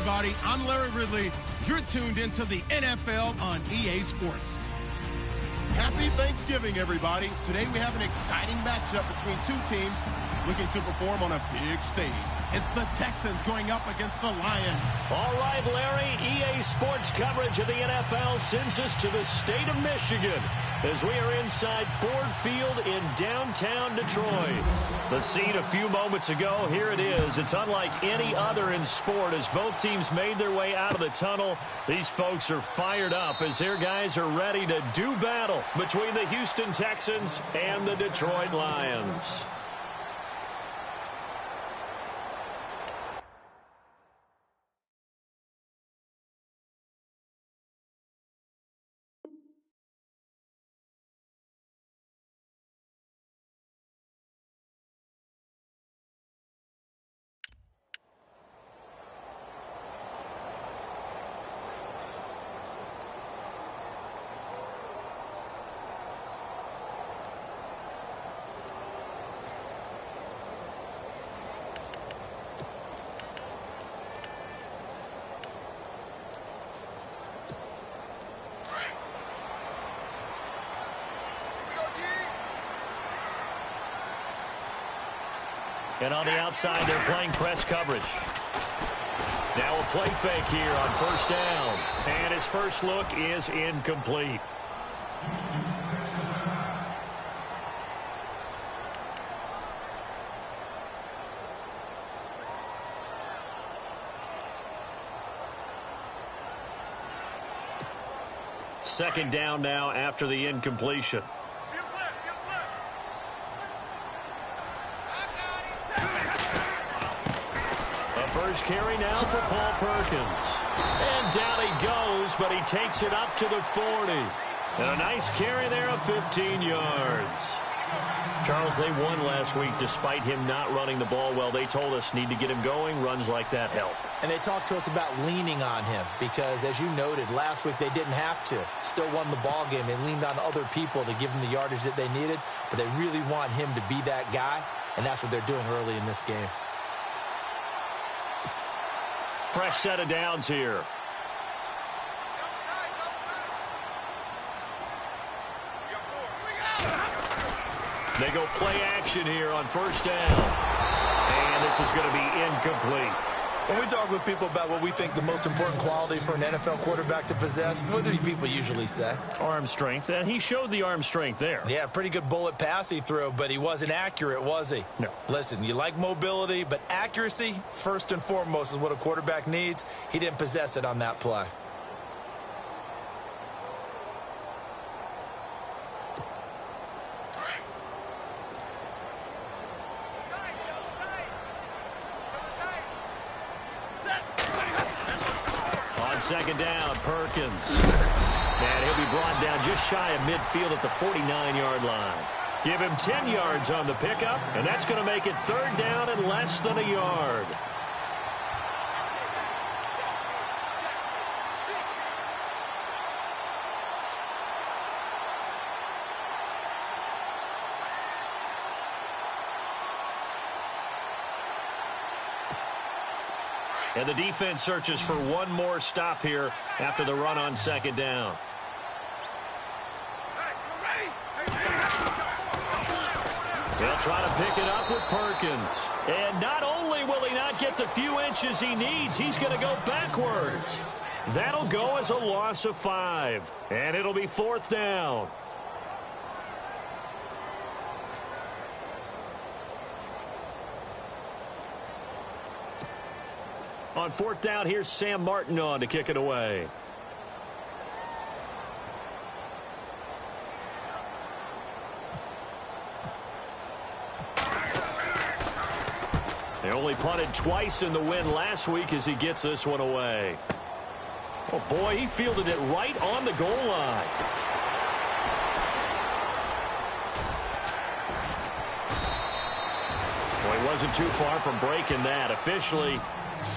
everybody. I'm Larry Ridley. You're tuned into the NFL on EA Sports. Happy Thanksgiving, everybody. Today we have an exciting matchup between two teams looking to perform on a big stage. It's the Texans going up against the Lions. All right, Larry, EA Sports coverage of the NFL sends us to the state of Michigan as we are inside Ford Field in downtown Detroit. The scene a few moments ago, here it is. It's unlike any other in sport as both teams made their way out of the tunnel. These folks are fired up as their guys are ready to do battle between the Houston Texans and the Detroit Lions. And on the outside, they're playing press coverage. Now a play fake here on first down. And his first look is incomplete. Second down now after the incompletion. First carry now for Paul Perkins. And down he goes, but he takes it up to the 40. And a nice carry there of 15 yards. Charles, they won last week despite him not running the ball well. They told us need to get him going. Runs like that help. And they talked to us about leaning on him because, as you noted, last week they didn't have to. Still won the ball game. They leaned on other people to give them the yardage that they needed. But they really want him to be that guy, and that's what they're doing early in this game. Fresh set of downs here. They go play action here on first down. And this is going to be incomplete. When we talk with people about what we think the most important quality for an NFL quarterback to possess, what do people usually say? Arm strength, and he showed the arm strength there. Yeah, pretty good bullet pass he threw, but he wasn't accurate, was he? No. Listen, you like mobility, but accuracy, first and foremost, is what a quarterback needs. He didn't possess it on that play. Second down, Perkins. And he'll be brought down just shy of midfield at the 49-yard line. Give him 10 yards on the pickup, and that's going to make it third down and less than a yard. And the defense searches for one more stop here after the run on second down. They'll try to pick it up with Perkins. And not only will he not get the few inches he needs, he's going to go backwards. That'll go as a loss of 5. And it'll be fourth down. On fourth down, here's Sam Martin on to kick it away. They only punted twice in the win last week as he gets this one away. Oh, boy, he fielded it right on the goal line. Well, he wasn't too far from breaking that. Officially,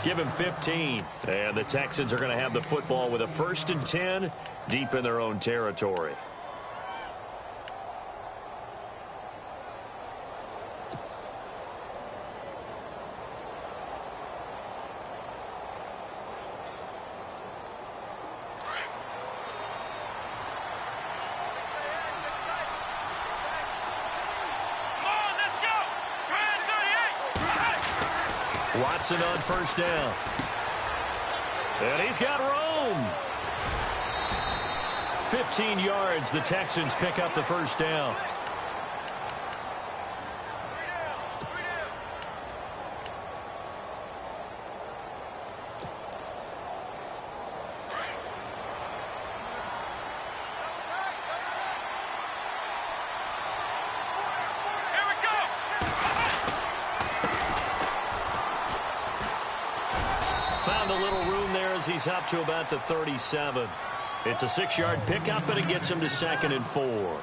give him 15. And the Texans are going to have the football with a 1st and 10 deep in their own territory. Watson on first down. And he's got room. 15 yards. The Texans pick up the first down. He's up to about the 37. It's a 6-yard pickup, and it gets him to 2nd and 4.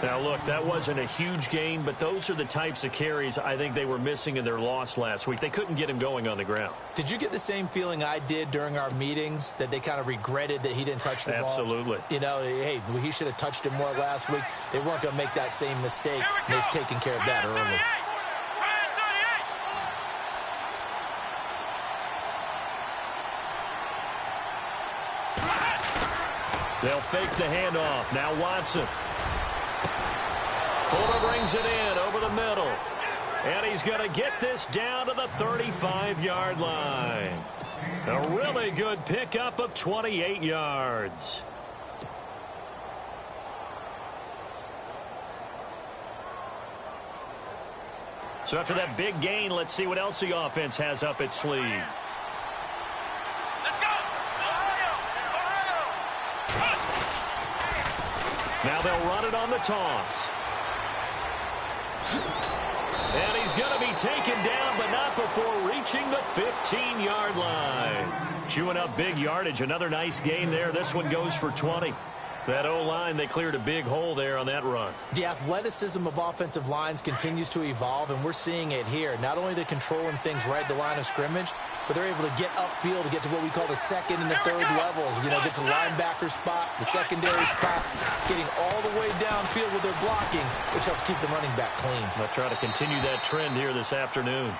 Now, look, that wasn't a huge gain, but those are the types of carries I think they were missing in their loss last week. They couldn't get him going on the ground. Did you get the same feeling I did during our meetings, that they kind of regretted that he didn't touch the ball? Absolutely. You know, hey, he should have touched it more last week. They weren't going to make that same mistake, and they've taken care of that early. They'll fake the handoff. Now Watson. Fuller brings it in over the middle. And he's going to get this down to the 35-yard line. A really good pickup of 28 yards. So after that big gain, let's see what else the offense has up its sleeve. Now they'll run it on the toss. And he's going to be taken down, but not before reaching the 15-yard line. Chewing up big yardage. Another nice gain there. This one goes for 20. That O-line, they cleared a big hole there on that run. The athleticism of offensive lines continues to evolve, and we're seeing it here. Not only they're controlling things right at the line of scrimmage, but they're able to get upfield to get to what we call the second and the third levels. You know, get to linebacker spot, the secondary spot, getting all the way downfield with their blocking, which helps keep the running back clean. They'll try to continue that trend here this afternoon.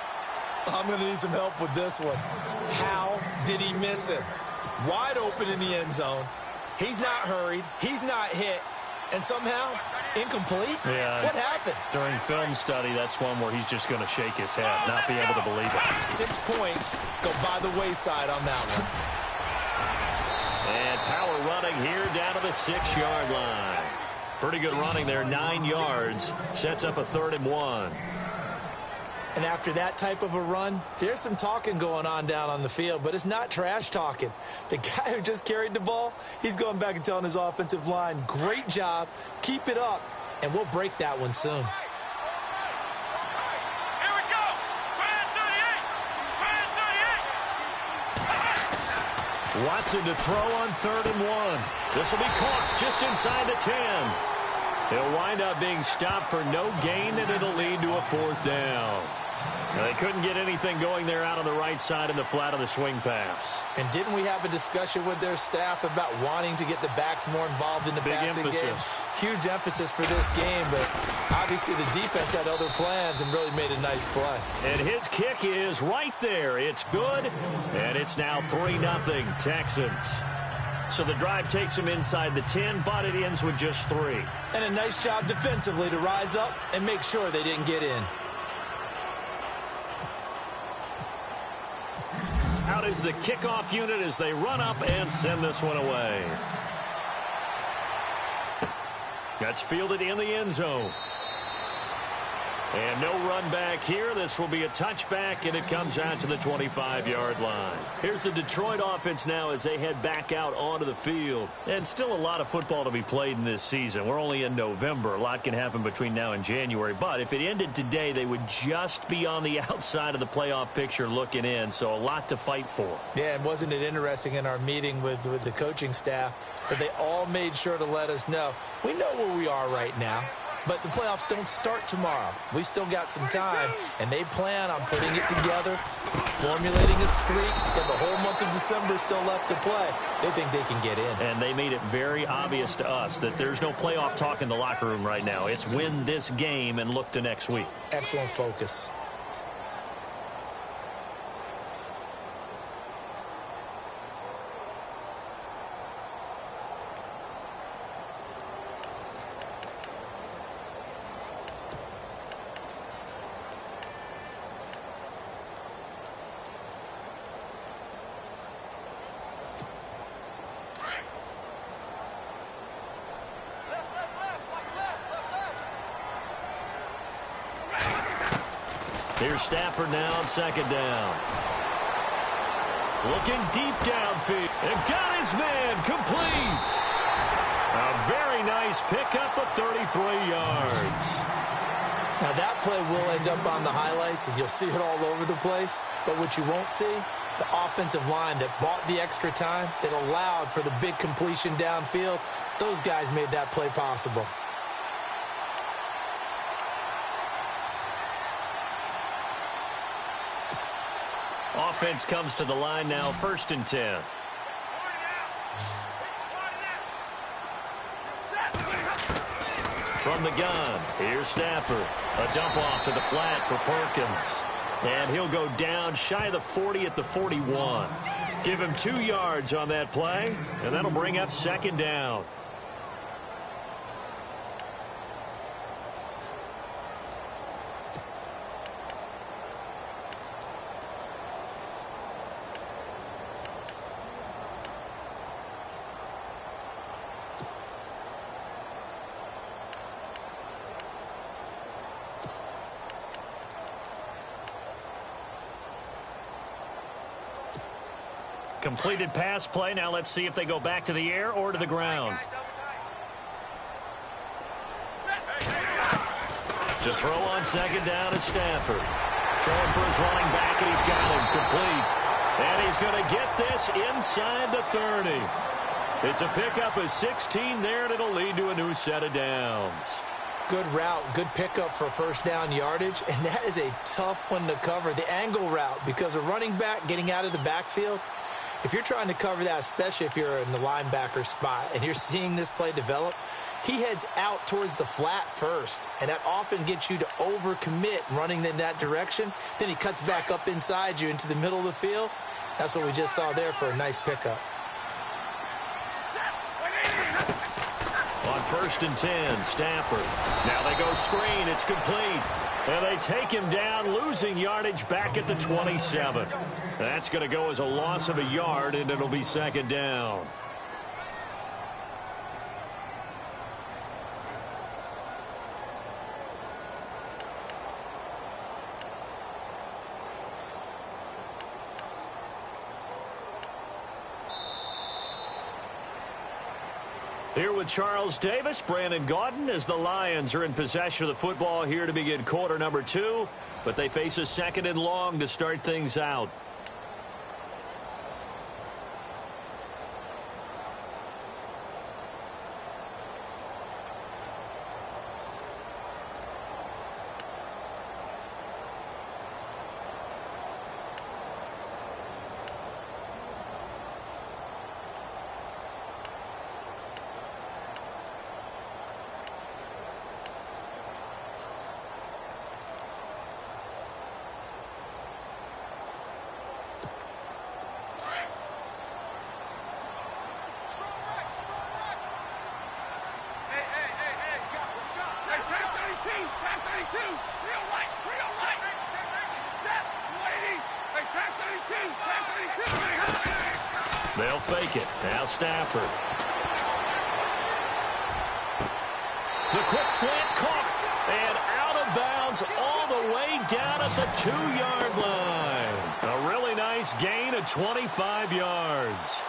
I'm going to need some help with this one. How did he miss him? Wide open in the end zone. He's not hurried. He's not hit. And somehow, incomplete? Yeah. What happened? During film study, that's one where he's just going to shake his head, not be able to believe it. 6 points go by the wayside on that one. And power running here down to the 6-yard line. Pretty good running there, 9 yards. Sets up a 3rd and 1. And after that type of a run, there's some talking going on down on the field, but it's not trash talking. The guy who just carried the ball, he's going back and telling his offensive line, great job, keep it up, and we'll break that one soon. Here we go. Watson to throw on 3rd and 1. This will be caught just inside the 10. He'll wind up being stopped for no gain, and it'll lead to a 4th down. Now, they couldn't get anything going there out on the right side in the flat of the swing pass. And didn't we have a discussion with their staff about wanting to get the backs more involved in the passing game? Huge emphasis for this game, but obviously the defense had other plans and really made a nice play. And his kick is right there. It's good, and it's now 3-0 Texans. So the drive takes him inside the 10, but it ends with just 3. And a nice job defensively to rise up and make sure they didn't get in. Out is the kickoff unit as they run up and send this one away. That's fielded in the end zone. And no run back here. This will be a touchback, and it comes out to the 25-yard line. Here's the Detroit offense now as they head back out onto the field. And still a lot of football to be played in this season. We're only in November. A lot can happen between now and January. But if it ended today, they would just be on the outside of the playoff picture looking in. So a lot to fight for. Yeah, and wasn't it interesting in our meeting with the coaching staff that they all made sure to let us know, we know where we are right now. But the playoffs don't start tomorrow. We still got some time, and they plan on putting it together, formulating a streak. Got the whole month of December still left to play. They think they can get in. And they made it very obvious to us that there's no playoff talk in the locker room right now. It's win this game and look to next week. Excellent focus. Here's Stafford now on second down. Looking deep downfield. And got his man complete. A very nice pickup of 33 yards. Now that play will end up on the highlights, and you'll see it all over the place. But what you won't see, the offensive line that bought the extra time, that allowed for the big completion downfield, those guys made that play possible. Offense comes to the line now, 1st and 10. From the gun, here's Stafford. A dump off to the flat for Perkins. And he'll go down shy of the 40 at the 41. Give him 2 yards on that play, and that'll bring up 2nd down. Completed pass play. Now let's see if they go back to the air or to the ground. To throw on 2nd down is Stafford. Throwing for his running back, and he's got him complete. And he's going to get this inside the 30. It's a pickup of 16 there, and it'll lead to a new set of downs. Good route, good pickup for 1st down yardage, and that is a tough one to cover. The angle route, because a running back getting out of the backfield, if you're trying to cover that, especially if you're in the linebacker spot and you're seeing this play develop, he heads out towards the flat first, and that often gets you to overcommit running in that direction. Then he cuts back up inside you into the middle of the field. That's what we just saw there for a nice pickup. On 1st and 10, Stafford. Now they go screen. It's complete. And they take him down, losing yardage back at the 27. That's going to go as a loss of a yard, and it'll be 2nd down. Here with Charles Davis, Brandon Gaudin, as the Lions are in possession of the football here to begin quarter number 2. But they face a 2nd and long to start things out. They'll fake it. Now Stafford. The quick slant caught. And out of bounds all the way down at the 2-yard line. A really nice gain of 25 yards.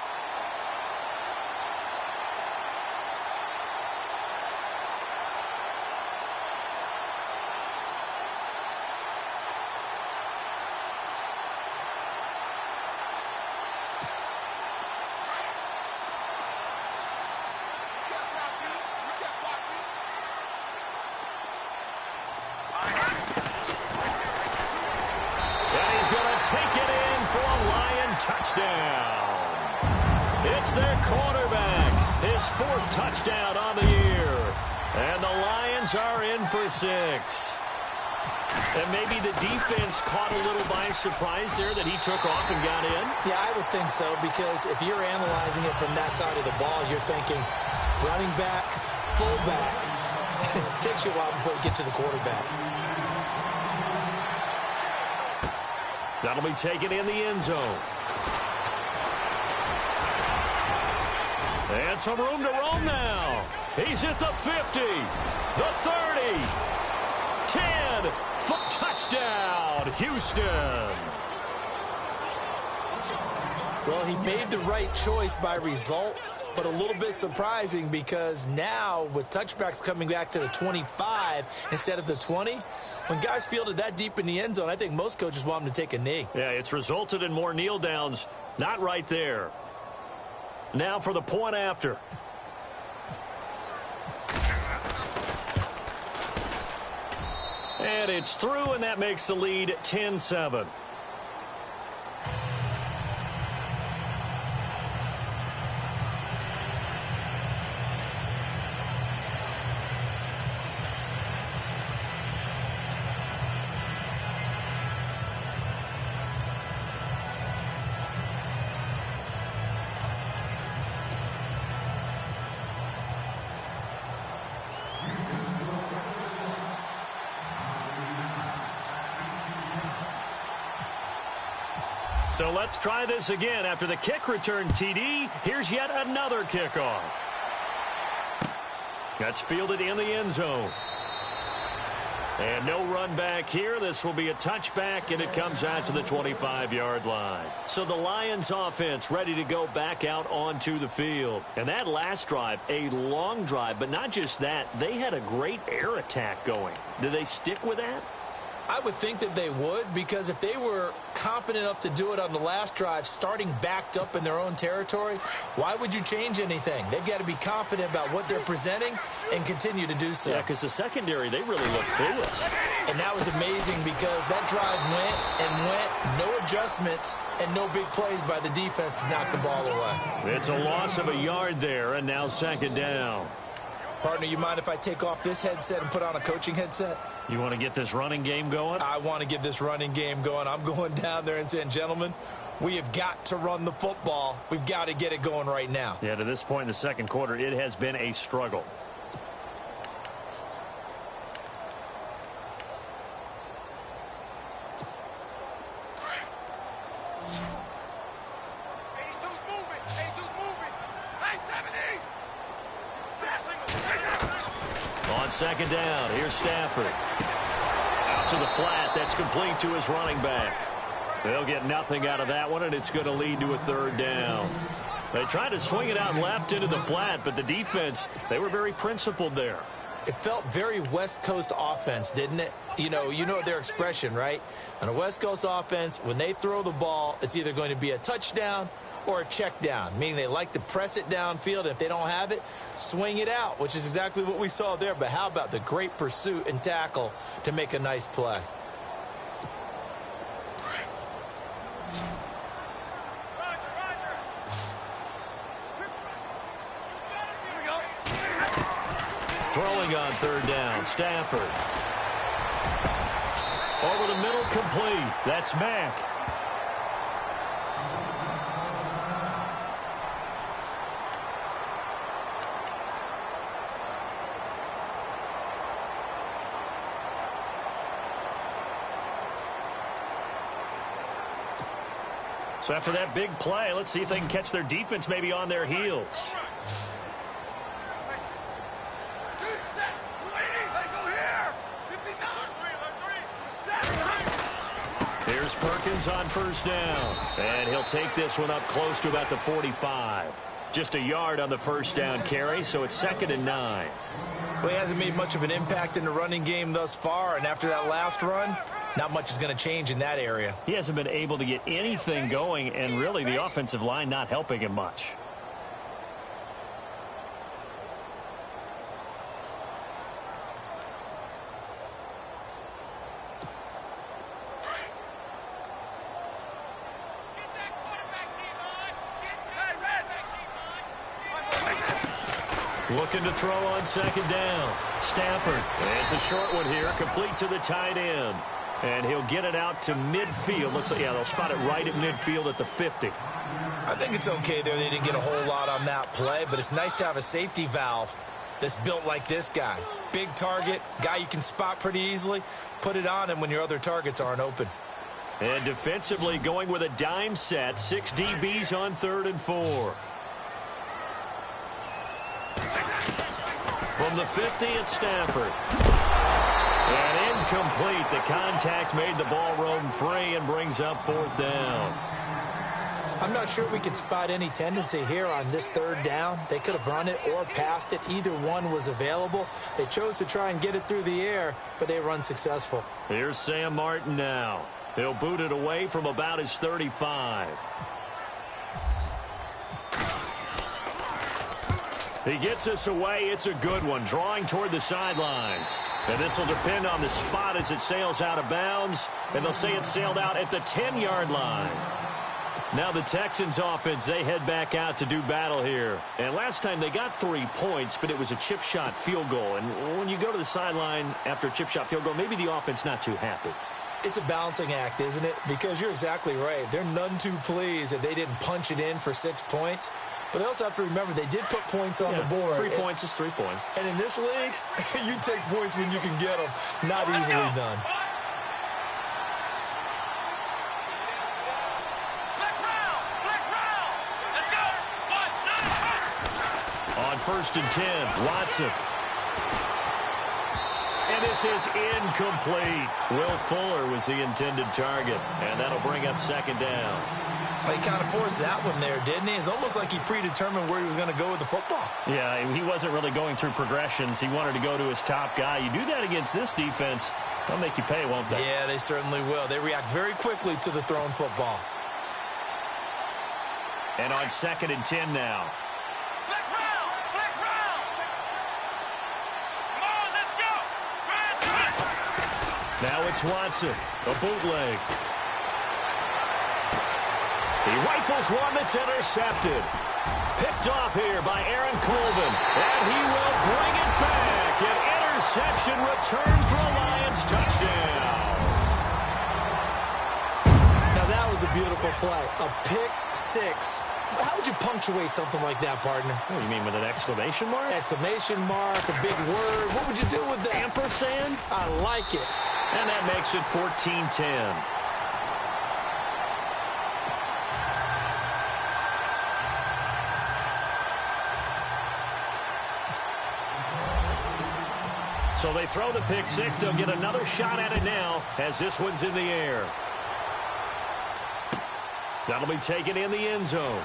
It's their quarterback, his 4th touchdown on the year. And the Lions are in for 6. And maybe the defense caught a little by surprise there that he took off and got in. Yeah, I would think so, because if you're analyzing it from that side of the ball, you're thinking running back, fullback. It takes you a while before you get to the quarterback. That'll be taken in the end zone. And some room to roam now. He's at the 50, the 30, 10, touchdown. Touchdown, Houston. Well, he made the right choice by result, but a little bit surprising because now with touchbacks coming back to the 25 instead of the 20, when guys fielded that deep in the end zone, I think most coaches want them to take a knee. Yeah, it's resulted in more kneel downs. Not right there. Now for the point after. And it's through, and that makes the lead 10-7. So let's try this again. After the kick return TD, here's yet another kickoff. That's fielded in the end zone. And no run back here. This will be a touchback, and it comes out to the 25-yard line. So the Lions offense ready to go back out onto the field. And that last drive, a long drive, but not just that. They had a great air attack going. Do they stick with that? I would think that they would, because if they were competent enough to do it on the last drive, starting backed up in their own territory, why would you change anything? They've got to be confident about what they're presenting and continue to do so. Yeah, because the secondary, they really look clueless. And that was amazing because that drive went and went, no adjustments, and no big plays by the defense to knock the ball away. It's a loss of a yard there, and now second down. Partner, you mind if I take off this headset and put on a coaching headset? You want to get this running game going? I want to get this running game going. I'm going down there and saying, gentlemen, we have got to run the football. We've got to get it going right now. Yeah, to this point in the second quarter, it has been a struggle. On second down, here's Stafford. Out to the flat. That's complete to his running back. They'll get nothing out of that one, and it's going to lead to a third down. They tried to swing it out left into the flat, but the defense, they were very principled there. It felt very West Coast offense, didn't it? You know their expression, right? On a West Coast offense, when they throw the ball, it's either going to be a touchdown or a check down, meaning they like to press it downfield. If they don't have it, swing it out, which is exactly what we saw there. But how about the great pursuit and tackle to make a nice play? Throwing on third down, Stafford. Over the middle, complete. That's Mack. So after that big play, let's see if they can catch their defense maybe on their heels. Here's Perkins on first down. And he'll take this one up close to about the 45. Just a yard on the first down carry, so it's 2nd and 9. Well, he hasn't made much of an impact in the running game thus far, and after that last run, not much is going to change in that area. He hasn't been able to get anything going, and really the offensive line not helping him much. Looking to throw on second down. Stafford. It's a short one here, complete to the tight end. And he'll get it out to midfield. Looks like, yeah, they'll spot it right at midfield at the 50. I think it's okay there. They didn't get a whole lot on that play, but it's nice to have a safety valve that's built like this guy. Big target, guy you can spot pretty easily. Put it on him when your other targets aren't open. And defensively going with a dime set. 6 DBs on 3rd and 4. From the 50, it's Stafford. And incomplete. The contact made the ball roam free and brings up fourth down. I'm not sure we can spot any tendency here on this third down. They could have run it or passed it. Either one was available. They chose to try and get it through the air, but they were unsuccessful. Here's Sam Martin now. He'll boot it away from about his 35. He gets us away. It's a good one, drawing toward the sidelines. And this will depend on the spot as it sails out of bounds. And they'll say it sailed out at the 10-yard line. Now the Texans offense, they head back out to do battle here. And last time they got 3 points, but it was a chip shot field goal. And when you go to the sideline after a chip shot field goal, maybe the offense not too happy. It's a balancing act, isn't it? Because you're exactly right. They're none too pleased that they didn't punch it in for 6 points. But they also have to remember they did put points on the board. 3 points is 3 points. And in this league, you take points when you can get them. Not easily done. On 1st and 10, Watson. And this is incomplete. Will Fuller was the intended target, and that'll bring up 2nd down. Well, he kind of forced that one there, didn't he? It's almost like he predetermined where he was going to go with the football. Yeah, he wasn't really going through progressions. He wanted to go to his top guy. You do that against this defense, they'll make you pay, won't they? Yeah, they certainly will. They react very quickly to the thrown football. And on 2nd and 10 now. Now it's Watson, a bootleg. He rifles one that's intercepted. Picked off here by Aaron Colvin. And he will bring it back. An interception return for a Lions touchdown. Now that was a beautiful play. A pick six. How would you punctuate something like that, partner? What do you mean, with an exclamation mark? Exclamation mark, a big word. What would you do with that? Ampersand? I like it. And that makes it 14-10. So they throw the pick six. They'll get another shot at it now as this one's in the air. That'll be taken in the end zone.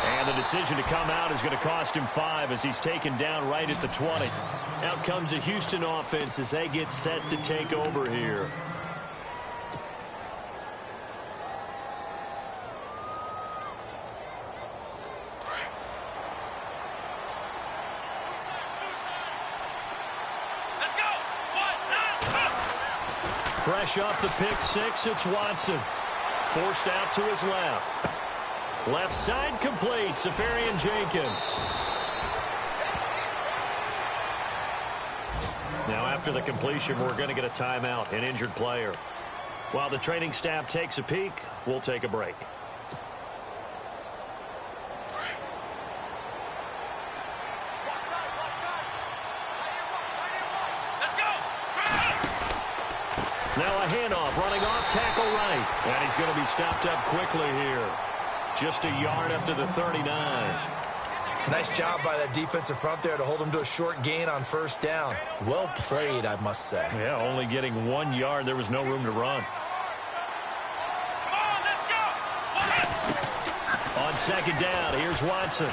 And the decision to come out is going to cost him 5 as he's taken down right at the 20. Out comes the Houston offense as they get set to take over here. Fresh off the pick six, it's Watson. Forced out to his left. Left side complete, Safarian Jenkins. Now after the completion, we're going to get a timeout, an injured player. While the training staff takes a peek, we'll take a break. Now a handoff, running off tackle right. And he's going to be stopped up quickly here. Just a yard up to the 39. Nice job by that defensive front there to hold him to a short gain on 1st down. Well played, I must say. Yeah, only getting 1 yard. There was no room to run. On 2nd down, here's Watson.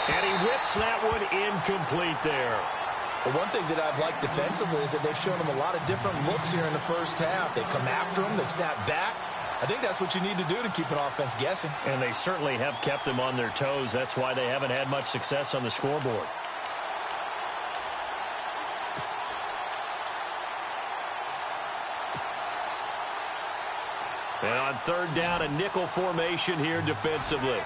And he whips that one incomplete there. But one thing that I've liked defensively is that they've shown him a lot of different looks here in the 1st half. They've come after him. They've sat back. I think that's what you need to do to keep an offense guessing. And they certainly have kept them on their toes. That's why they haven't had much success on the scoreboard. And on 3rd down, a nickel formation here defensively.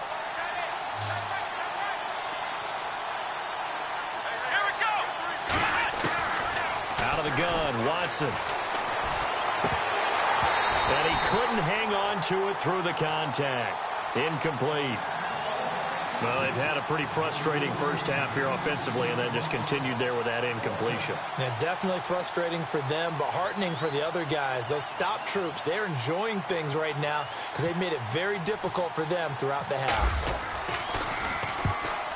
Out of the gun, Watson. And he couldn't hang on to it through the contact. Incomplete. Well, they've had a pretty frustrating 1st half here offensively, and then just continued there with that incompletion. Yeah, definitely frustrating for them, but heartening for the other guys. Those stop troops, they're enjoying things right now because they've made it very difficult for them throughout the half.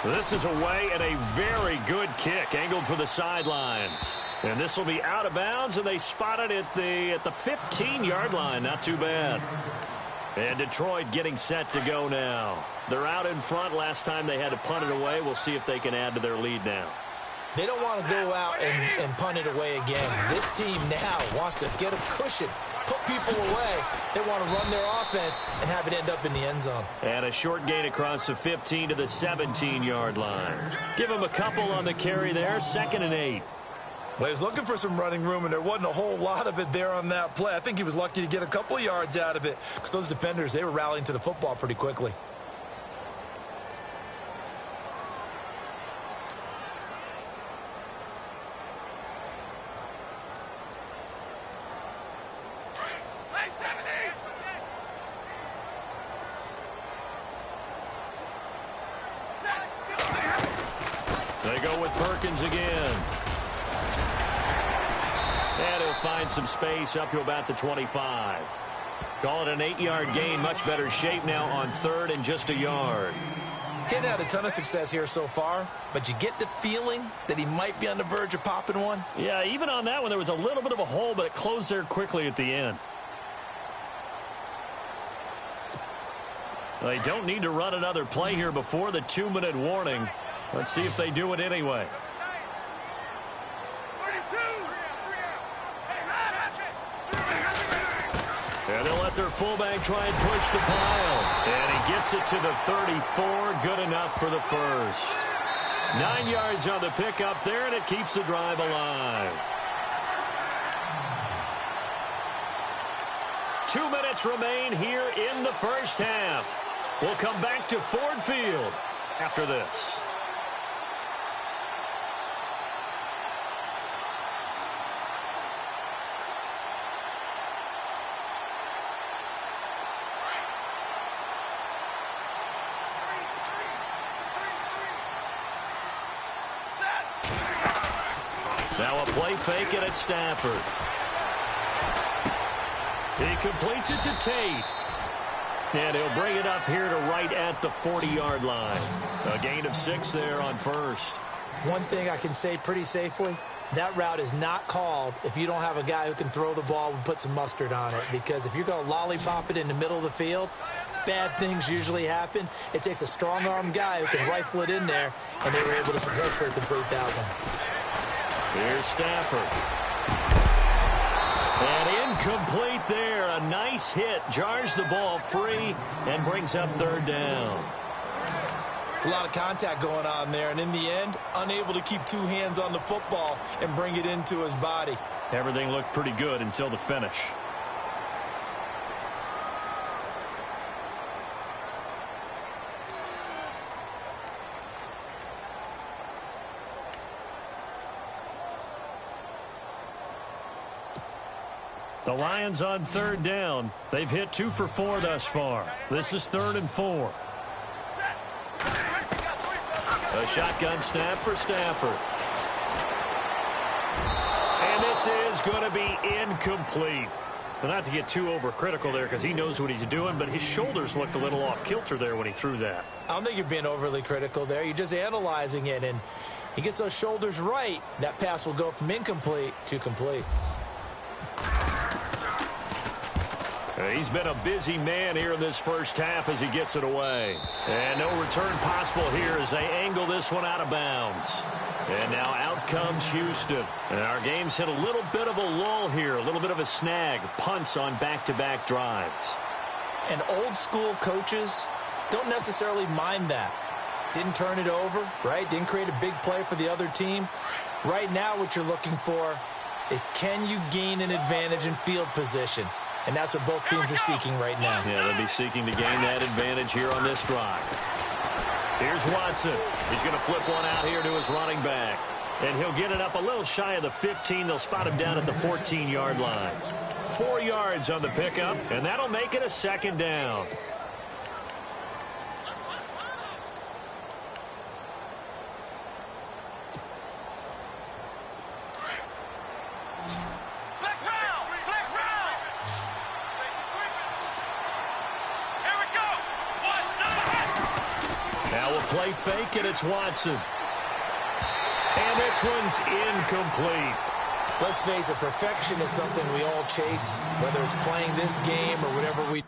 This is away and a very good kick, angled for the sidelines. And this will be out of bounds, and they spot it at the 15-yard line. Not too bad. And Detroit getting set to go now. They're out in front. Last time they had to punt it away. We'll see if they can add to their lead now. They don't want to go out and punt it away again. This team now wants to get a cushion, put people away. They want to run their offense and have it end up in the end zone. And a short gain across the 15 to the 17-yard line. Give them a couple on the carry there. 2nd and 8. Well, he was looking for some running room, and there wasn't a whole lot of it there on that play. I think he was lucky to get a couple of yards out of it because those defenders, they were rallying to the football pretty quickly. They go with Perkins again. And he'll find some space up to about the 25. Call it an 8-yard gain. Much better shape now on 3rd and just a yard. Getting had a ton of success here so far, but you get the feeling that he might be on the verge of popping one. Yeah, even on that one, there was a little bit of a hole, but it closed there quickly at the end. They don't need to run another play here before the 2-minute warning. Let's see if they do it anyway. And they'll let their fullback try and push the pile. And he gets it to the 34. Good enough for the first. 9 yards on the pickup there, and it keeps the drive alive. 2 minutes remain here in the first half. We'll come back to Ford Field after this. Now a play fake it at Stafford. He completes it to Tate. And he'll bring it up here to right at the 40-yard line. A gain of 6 there on first. One thing I can say pretty safely, that route is not called if you don't have a guy who can throw the ball and put some mustard on it. Because if you're going to lollipop it in the middle of the field, bad things usually happen. It takes a strong-arm guy who can rifle it in there, and they were able to successfully complete that one. Here's Stafford. And incomplete there. A nice hit. Jars the ball free and brings up 3rd down. It's a lot of contact going on there, and in the end, unable to keep 2 hands on the football and bring it into his body. Everything looked pretty good until the finish. The Lions on 3rd down. They've hit 2 for 4 thus far. This is 3rd and 4. A shotgun snap for Stafford. And this is going to be incomplete. Well, not to get too overcritical there because he knows what he's doing, but his shoulders looked a little off kilter there when he threw that. I don't think you're being overly critical there. You're just analyzing it, and he gets those shoulders right. That pass will go from incomplete to complete. He's been a busy man here in this first half as he gets it away. And no return possible here as they angle this one out of bounds. And now out comes Houston. And our game's hit a little bit of a lull here, a little bit of a snag. Punts on back-to-back drives. And old-school coaches don't necessarily mind that. Didn't turn it over, right? Didn't create a big play for the other team. Right now what you're looking for is can you gain an advantage in field position? And that's what both teams are seeking right now. Yeah, they'll be seeking to gain that advantage here on this drive. Here's Watson. He's going to flip one out here to his running back. And he'll get it up a little shy of the 15. They'll spot him down at the 14-yard line. 4 yards on the pickup, and that'll make it a 2nd down. play fake, and it's Watson. And this one's incomplete. Let's face it, perfection is something we all chase, whether it's playing this game or whatever we do.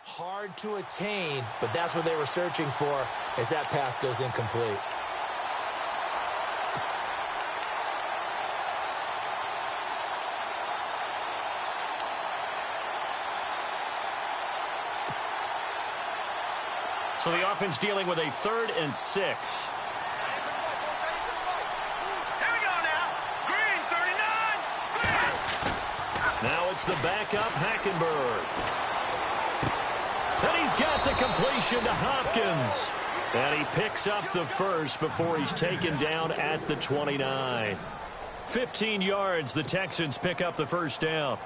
Hard to attain, but that's what they were searching for as that pass goes incomplete. So the offense dealing with a 3rd and 6. Here we go now. Green, 39. Now it's the backup, Hackenberg. And he's got the completion to Hopkins. And he picks up the first before he's taken down at the 29. 15 yards, the Texans pick up the first down.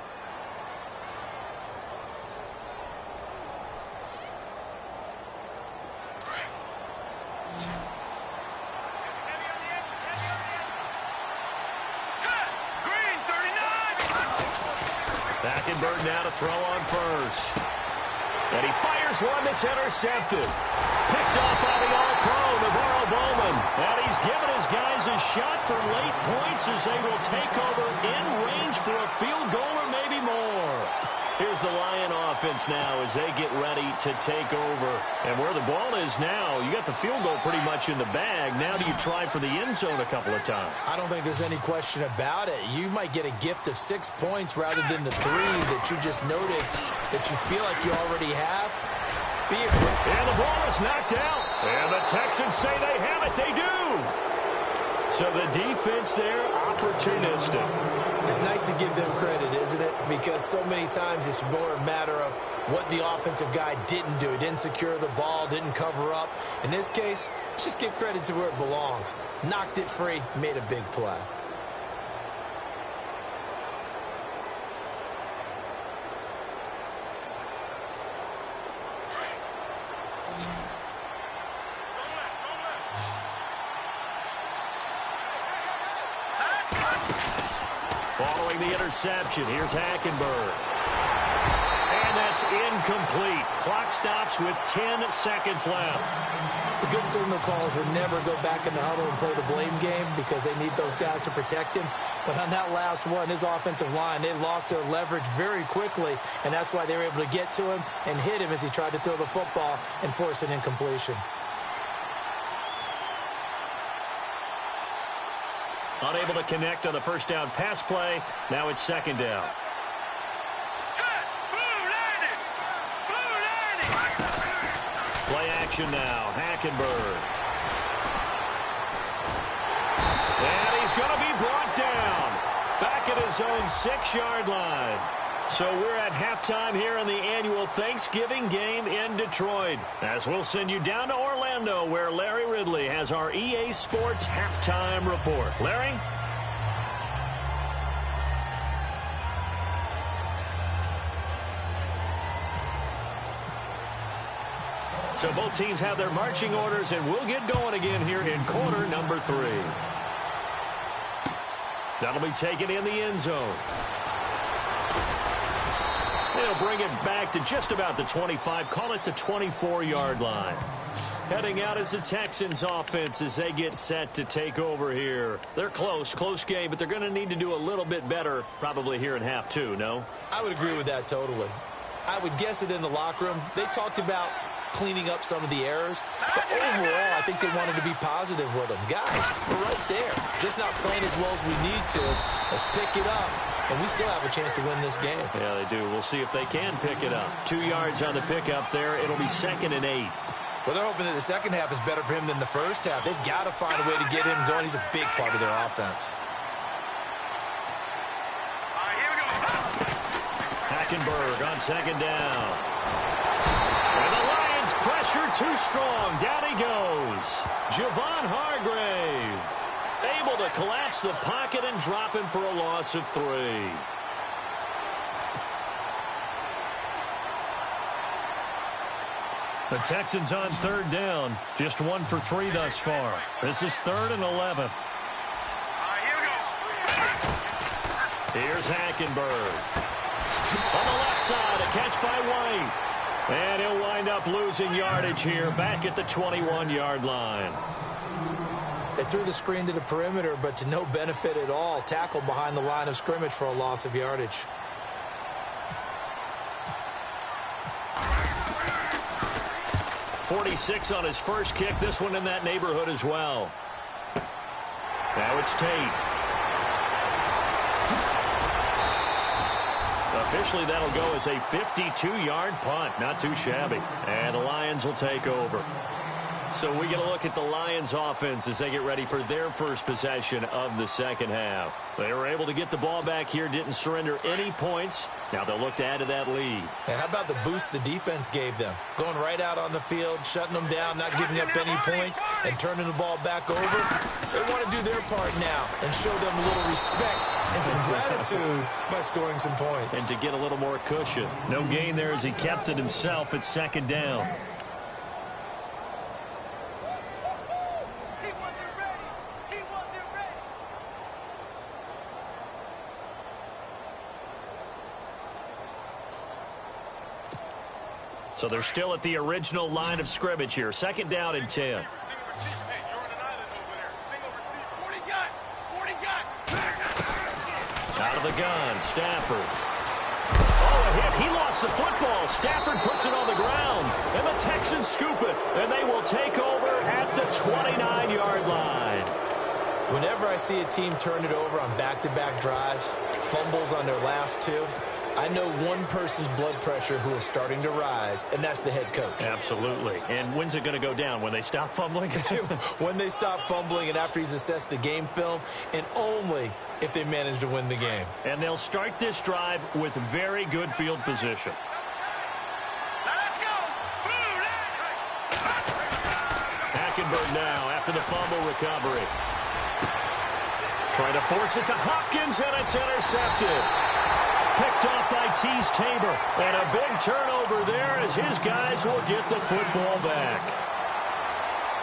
Green, 39. Hackenberg now to throw on first. And he fires one that's intercepted. Picked off by the All-Pro, Navarro Bowman. And he's given his guys a shot for late points as they will take over in range for a field goal or maybe more. Here's the Lion offense now as they get ready to take over. And where the ball is now, you got the field goal pretty much in the bag. Now do you try for the end zone a couple of times? I don't think there's any question about it. You might get a gift of 6 points rather than the 3 that you just noted that you feel like you already have. And the ball is knocked out. And the Texans say they have it. They do. So the defense there, opportunistic. It's nice to give them credit, isn't it? Because so many times it's more a matter of what the offensive guy didn't do. He didn't secure the ball, didn't cover up. In this case, let's just give credit to where it belongs. Knocked it free, made a big play. Following the interception, here's Hackenberg. And that's incomplete. Clock stops with 10 seconds left. The good signal callers would never go back in the huddle and play the blame game because they need those guys to protect him. But on that last one, his offensive line, they lost their leverage very quickly, and that's why they were able to get to him and hit him as he tried to throw the football and force an incompletion. Unable to connect on the first down pass play. Now it's second down. Play action now. Hackenberg. And he's going to be brought down. Back at his own 6-yard line. So we're at halftime here in the annual Thanksgiving game in Detroit. As we'll send you down to Orlando, where Larry Ridley has our EA Sports halftime report. Larry? So both teams have their marching orders, and we'll get going again here in quarter number 3. That'll be taken in the end zone. They'll bring it back to just about the 25, call it the 24-yard line. Heading out is the Texans offense as they get set to take over here. They're close game, but they're going to need to do a little bit better probably here in half 2, no? I would agree with that totally. I would guess it in the locker room. They talked about cleaning up some of the errors, but overall, I think they wanted to be positive with them. Guys, we're right there. Just not playing as well as we need to. Let's pick it up, and we still have a chance to win this game. Yeah, they do. We'll see if they can pick it up. 2 yards on the pickup there. It'll be 2nd and 8. Well, they're hoping that the second half is better for him than the first half. They've got to find a way to get him going. He's a big part of their offense. Hackenberg on second down. And the Lions pressure too strong. Down he goes. Javon Hargrave able to collapse the pocket and drop him for a loss of 3. The Texans on third down. Just 1 for 3 thus far. This is 3rd and 11. Here's Hackenberg. On the left side, a catch by White. And he'll wind up losing yardage here back at the 21-yard line. They threw the screen to the perimeter, but to no benefit at all. Tackled behind the line of scrimmage for a loss of yardage. .46 on his first kick. This one in that neighborhood as well. Now it's Tate. Officially, that'll go as a 52-yard punt. Not too shabby. And the Lions will take over. So we get a look at the Lions offense as they get ready for their first possession of the second half. They were able to get the ball back here, didn't surrender any points. Now they'll look to add to that lead. How about the boost the defense gave them? Going right out on the field, shutting them down, not giving up any points, and turning the ball back over. They want to do their part now and show them a little respect and some gratitude by scoring some points. And to get a little more cushion. No gain there as he kept it himself at second down. So they're still at the original line of scrimmage here. Second down and 10. Out of the gun, Stafford. Oh, a hit. He lost the football. Stafford puts it on the ground. And the Texans scoop it. And they will take over at the 29-yard line. Whenever I see a team turn it over on back-to-back drives, fumbles on their last 2, I know one person's blood pressure who is starting to rise, and that's the head coach. Absolutely. And when's it going to go down? When they stop fumbling? When they stop fumbling and after he's assessed the game film, and only if they manage to win the game. And they'll start this drive with very good field position. Let's go! Hackenberg now after the fumble recovery. Trying to force it to Hopkins, and it's intercepted. Picked off by Tease Tabor. And a big turnover there as his guys will get the football back.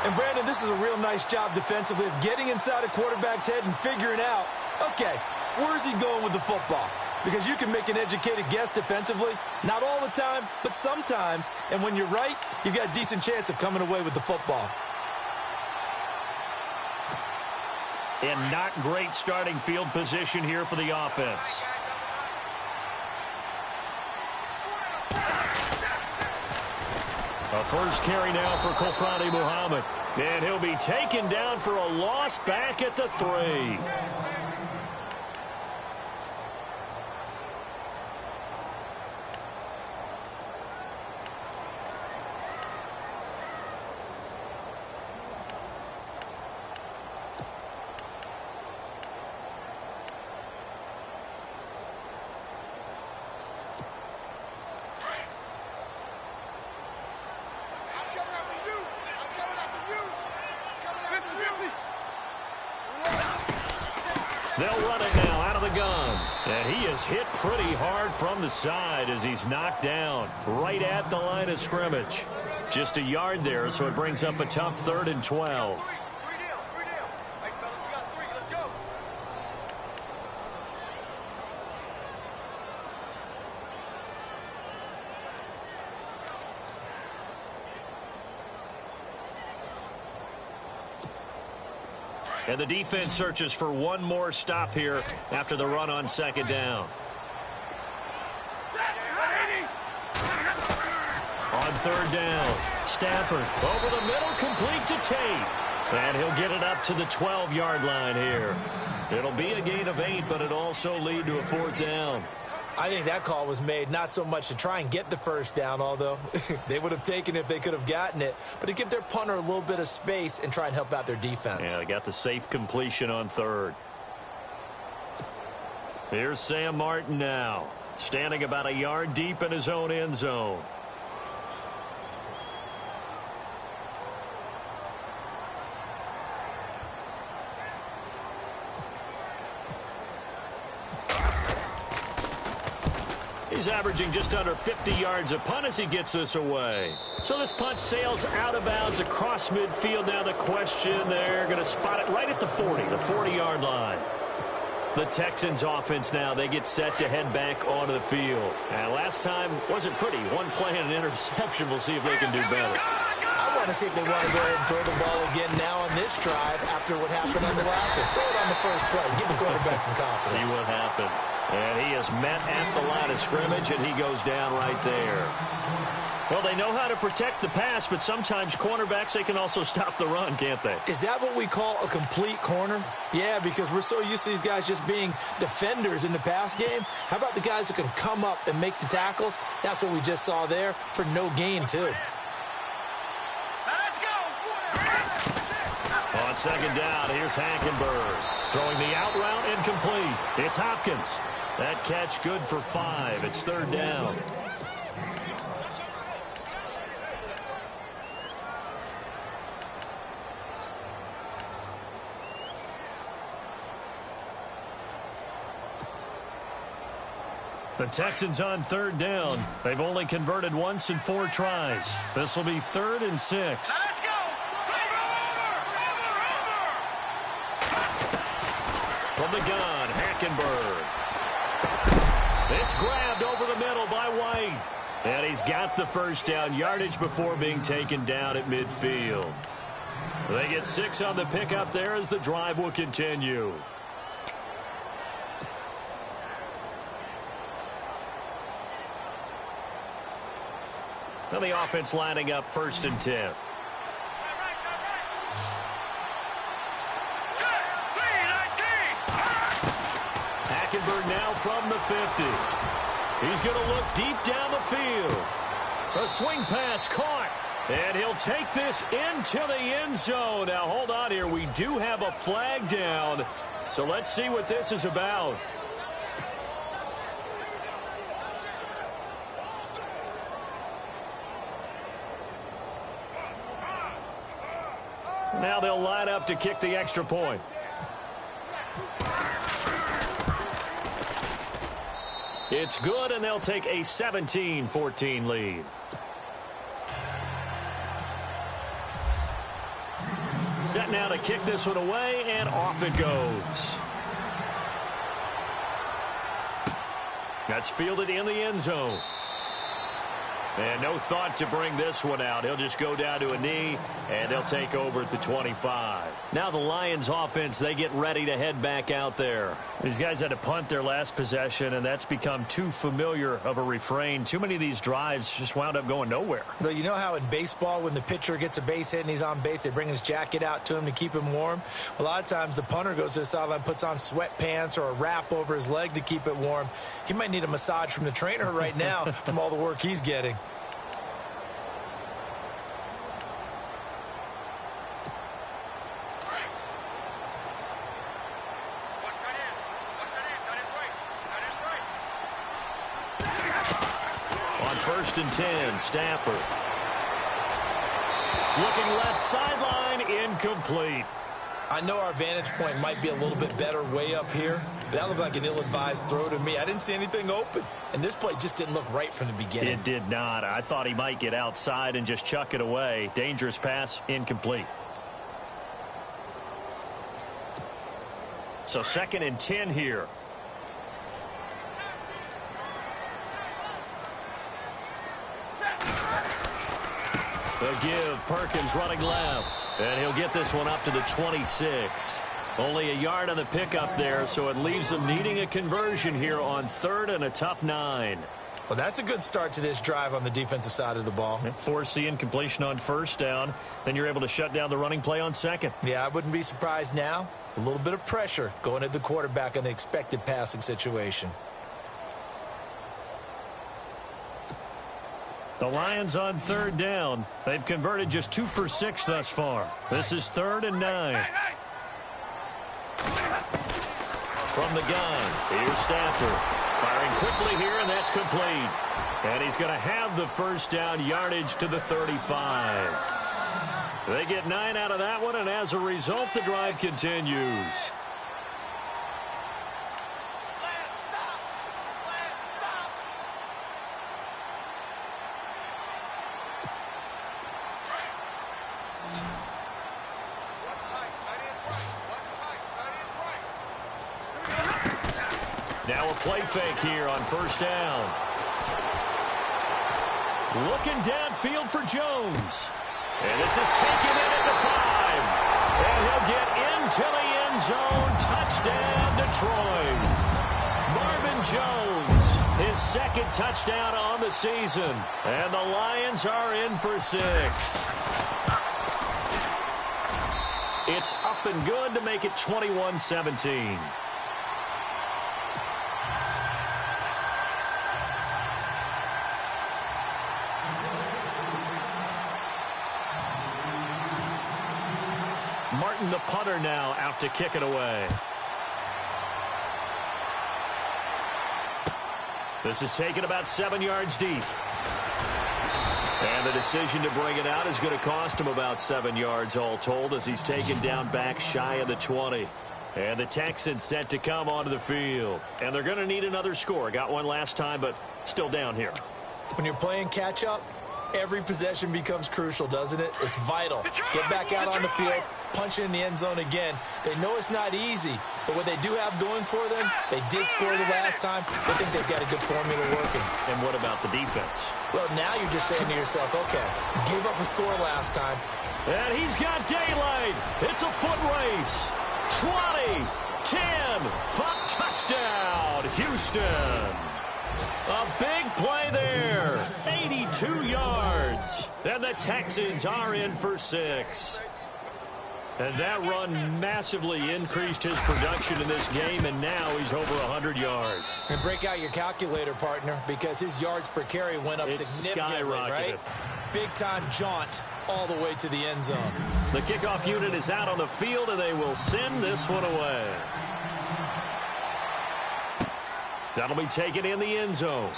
And, Brandon, this is a real nice job defensively of getting inside a quarterback's head and figuring out, okay, where's he going with the football? Because you can make an educated guess defensively. Not all the time, but sometimes. And when you're right, you've got a decent chance of coming away with the football. And not great starting field position here for the offense. A first carry now for Kofradi Muhammad. And he'll be taken down for a loss back at the 3. They'll run it now out of the gun. And he is hit pretty hard from the side as he's knocked down right at the line of scrimmage. Just a yard there, so it brings up a tough 3rd and 12. And the defense searches for one more stop here after the run on second down. On third down, Stafford over the middle, complete to Tate. And he'll get it up to the 12-yard line here. It'll be a gain of 8, but it'll also lead to a 4th down. I think that call was made not so much to try and get the first down, although they would have taken it if they could have gotten it, but to give their punter a little bit of space and try and help out their defense. Yeah, they got the safe completion on 3rd. Here's Sam Martin now. standing about a yard deep in his own end zone. He's averaging just under 50 yards a punt as he gets this away. So this punt sails out of bounds across midfield. Now the question, they're going to spot it right at the 40, the 40-yard line. The Texans offense now, they get set to head back onto the field. And last time wasn't pretty. One play and an interception. We'll see if they can do better. I want to see if they want to go ahead and throw the ball again now on this drive after what happened on the last one. Throw it on the first play. Give the quarterback some confidence. See what happens. And he is met at the line of scrimmage, and he goes down right there. Well, they know how to protect the pass, but sometimes cornerbacks, they can also stop the run, can't they? Is that what we call a complete corner? Yeah, because we're so used to these guys just being defenders in the pass game. How about the guys who can come up and make the tackles? That's what we just saw there for no gain, too. On second down, here's Hackenberg. Throwing the out route incomplete. It's Hopkins. That catch good for 5. It's third down. The Texans on third down. They've only converted once in 4 tries. This will be 3rd and 6. Let's go! From the gun, Hackenberg. It's grabbed over the middle by White. And he's got the first down, yardage before being taken down at midfield. They get 6 on the pickup there as the drive will continue. Now the offense lining up 1st and 10. Hackenberg now from the 50. He's going to look deep down the field. A swing pass caught. And he'll take this into the end zone. Now hold on here. We do have a flag down. So let's see what this is about. Now they'll line up to kick the extra point. It's good, and they'll take a 17-14 lead. Set now to kick this one away, and off it goes. That's fielded in the end zone. And no thought to bring this one out. He'll just go down to a knee, and they'll take over at the 25. Now the Lions offense, they get ready to head back out there. These guys had to punt their last possession, and that's become too familiar of a refrain. Too many of these drives just wound up going nowhere. Well, you know how in baseball when the pitcher gets a base hit and he's on base, they bring his jacket out to him to keep him warm? A lot of times the punter goes to the sideline, puts on sweatpants or a wrap over his leg to keep it warm. He might need a massage from the trainer right now from all the work he's getting. On 1st and 10, Stafford. Looking left sideline, incomplete. I know our vantage point might be a little bit better way up here, but that looked like an ill-advised throw to me. I didn't see anything open, and this play just didn't look right from the beginning. It did not. I thought he might get outside and just chuck it away. Dangerous pass, incomplete. So 2nd and 10 here. The give, Perkins running left. And he'll get this one up to the 26. Only a yard on the pickup there, so it leaves them needing a conversion here on 3rd and a tough 9. Well, that's a good start to this drive on the defensive side of the ball. Force the incompletion on 1st down. Then you're able to shut down the running play on 2nd. Yeah, I wouldn't be surprised now. A little bit of pressure going at the quarterback in the expected passing situation. The Lions on 3rd down. They've converted just 2 for 6 thus far. This is 3rd and 9. From the gun, here's Stafford. Firing quickly here, and that's complete. And he's going to have the first down yardage to the 35. They get 9 out of that one, and as a result, the drive continues. Now a play fake here on first down. Looking downfield for Jones. And this is taken in at the 5. And he'll get into the end zone. Touchdown, Detroit. Marvin Jones, his second touchdown on the season. And the Lions are in for 6. It's up and good to make it 21-17. Martin, the punter, now out to kick it away. This is taken about 7 yards deep. And the decision to bring it out is going to cost him about 7 yards all told as he's taken down back shy of the 20. And the Texans set to come onto the field. And they're going to need another score. Got one last time, but still down here. When you're playing catch-up, every possession becomes crucial, doesn't it? It's vital. Get back out on the field, punch in the end zone again. They know it's not easy, but what they do have going for them, they did score the last time. I think they've got a good formula working. And what about the defense? Well, now you're just saying to yourself, okay, gave up a score last time. And he's got daylight. It's a foot race. 20, 10, 5, touchdown, Houston. A big play there. 82 yards. And the Texans are in for 6. And that run massively increased his production in this game, and now he's over 100 yards. And break out your calculator, partner, because his yards per carry went up significantly, right? Big-time jaunt all the way to the end zone. The kickoff unit is out on the field, and they will send this one away. That'll be taken in the end zone.